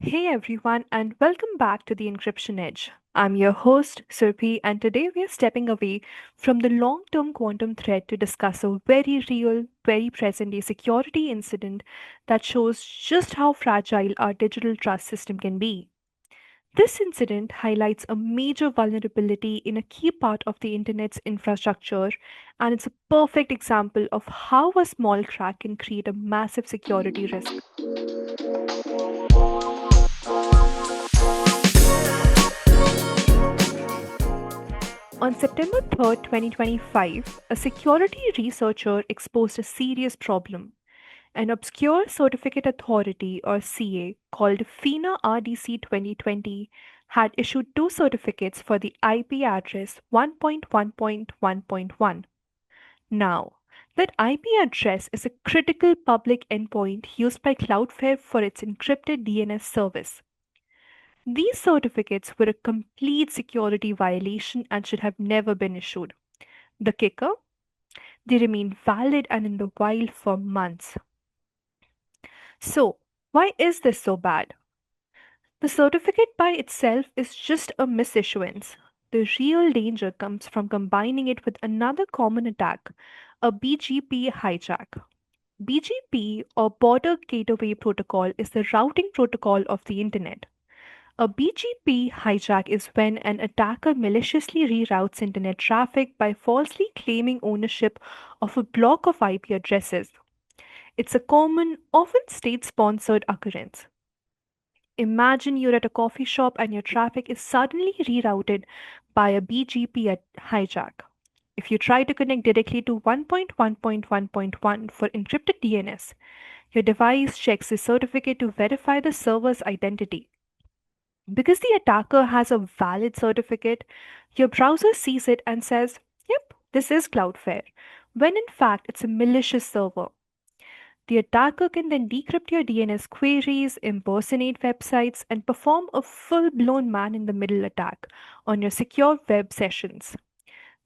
Hey everyone, and welcome back to the Encryption Edge. I'm your host, Surpi, and today we are stepping away from the long term quantum threat to discuss a very real, very present day security incident that shows just how fragile our digital trust system can be. This incident highlights a major vulnerability in a key part of the internet's infrastructure, and it's a perfect example of how a small crack can create a massive security risk. On September 3rd, 2025, a security researcher exposed a serious problem. An obscure certificate authority or CA called FINA RDC 2020 had issued two certificates for the IP address 1.1.1.1. Now, that IP address is a critical public endpoint used by Cloudflare for its encrypted DNS service. These certificates were a complete security violation and should have never been issued. The kicker? They remain valid and in the wild for months. So, why is this so bad? The certificate by itself is just a misissuance. The real danger comes from combining it with another common attack, a BGP hijack. BGP or Border Gateway Protocol is the routing protocol of the Internet. A BGP hijack is when an attacker maliciously reroutes Internet traffic by falsely claiming ownership of a block of IP addresses. It's a common, often state sponsored occurrence. Imagine you're at a coffee shop and your traffic is suddenly rerouted by a BGP hijack. If you try to connect directly to 1.1.1.1 for encrypted DNS, your device checks the certificate to verify the server's identity. Because the attacker has a valid certificate, your browser sees it and says, "Yep, this is Cloudflare," when in fact it's a malicious server. The attacker can then decrypt your DNS queries, impersonate websites, and perform a full blown man in the middle attack on your secure web sessions.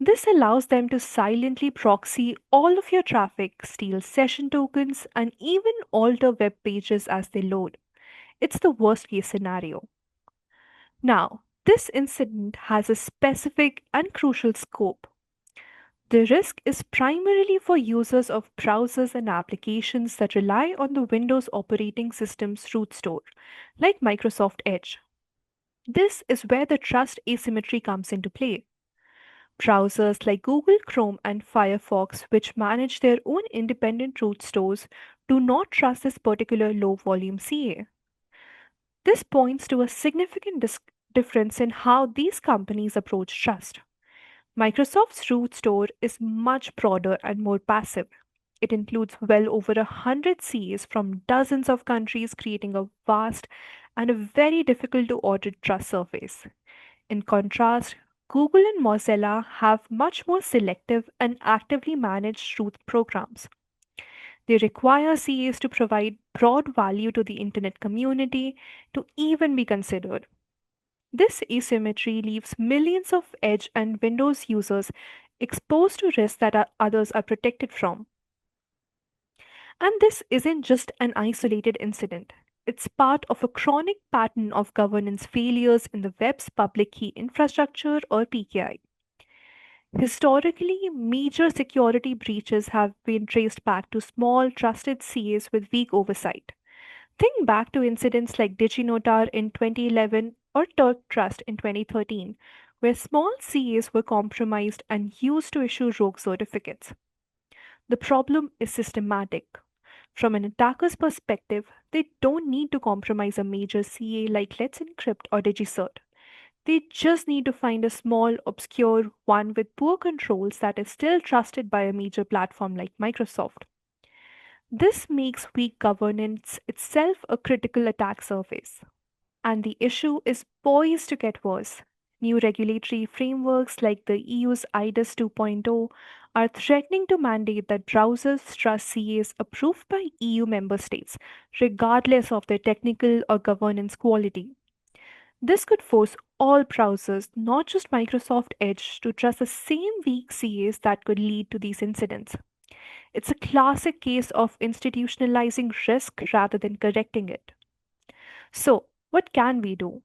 This allows them to silently proxy all of your traffic, steal session tokens, and even alter web pages as they load. It's the worst case scenario. Now, this incident has a specific and crucial scope. The risk is primarily for users of browsers and applications that rely on the Windows operating system's root store, like Microsoft Edge. This is where the trust asymmetry comes into play. Browsers like Google Chrome and Firefox, which manage their own independent root stores, do not trust this particular low volume CA. This points to a significant difference in how these companies approach trust. Microsoft's root store is much broader and more passive. It includes well over 100 CAs from dozens of countries, creating a vast and a very difficult to audit trust surface. In contrast, Google and Mozilla have much more selective and actively managed root programs. They require CAs to provide broad value to the internet community to even be considered. This asymmetry leaves millions of Edge and Windows users exposed to risks that others are protected from. And this isn't just an isolated incident. It's part of a chronic pattern of governance failures in the web's public key infrastructure or PKI. Historically, major security breaches have been traced back to small, trusted CAs with weak oversight. Think back to incidents like DigiNotar in 2011 or Turk Trust in 2013, where small CAs were compromised and used to issue rogue certificates. The problem is systematic. From an attacker's perspective, they don't need to compromise a major CA like Let's Encrypt or DigiCert. They just need to find a small, obscure one with poor controls that is still trusted by a major platform like Microsoft. This makes weak governance itself a critical attack surface. And the issue is poised to get worse. New regulatory frameworks like the EU's eIDAS 2.0 are threatening to mandate that browsers trust CAs approved by EU member states, regardless of their technical or governance quality. This could force all browsers, not just Microsoft Edge, to trust the same weak CAs that could lead to these incidents. It's a classic case of institutionalizing risk rather than correcting it. So, What can we do?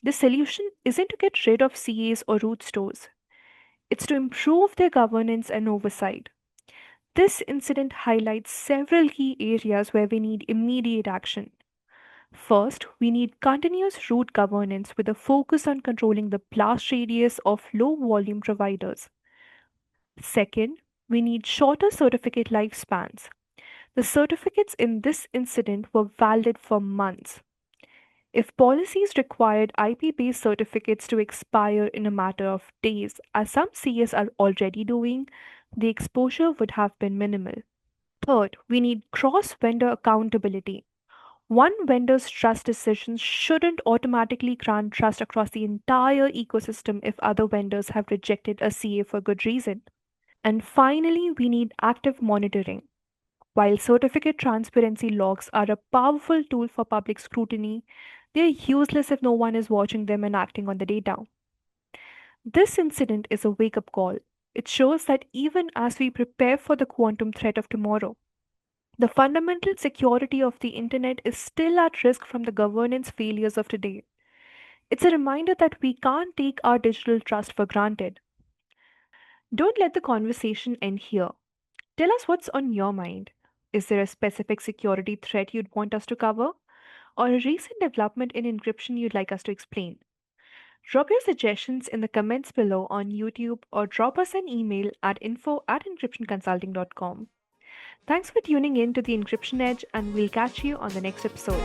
The solution isn't to get rid of CAs or root stores, it's to improve their governance and oversight. This incident highlights several key areas where we need immediate action. First, we need continuous root governance with a focus on controlling the blast radius of low volume providers. Second, we need shorter certificate lifespans. The certificates in this incident were valid for months. If policies required IP based certificates to expire in a matter of days, as some CS are already doing, the exposure would have been minimal. Third, we need cross vendor accountability. One vendor's trust decisions shouldn't automatically grant trust across the entire ecosystem if other vendors have rejected a CA for good reason. And finally, we need active monitoring. While certificate transparency logs are a powerful tool for public scrutiny, they are useless if no one is watching them and acting on the data. This incident is a wake up call. It shows that even as we prepare for the quantum threat of tomorrow, the fundamental security of the internet is still at risk from the governance failures of today. It's a reminder that we can't take our digital trust for granted. Don't let the conversation end here. Tell us what's on your mind. Is there a specific security threat you'd want us to cover? Or a recent development in encryption you'd like us to explain? Drop your suggestions in the comments below on YouTube or drop us an email at info@encryptionconsulting.com. Thanks for tuning in to the Encryption Edge, and we'll catch you on the next episode.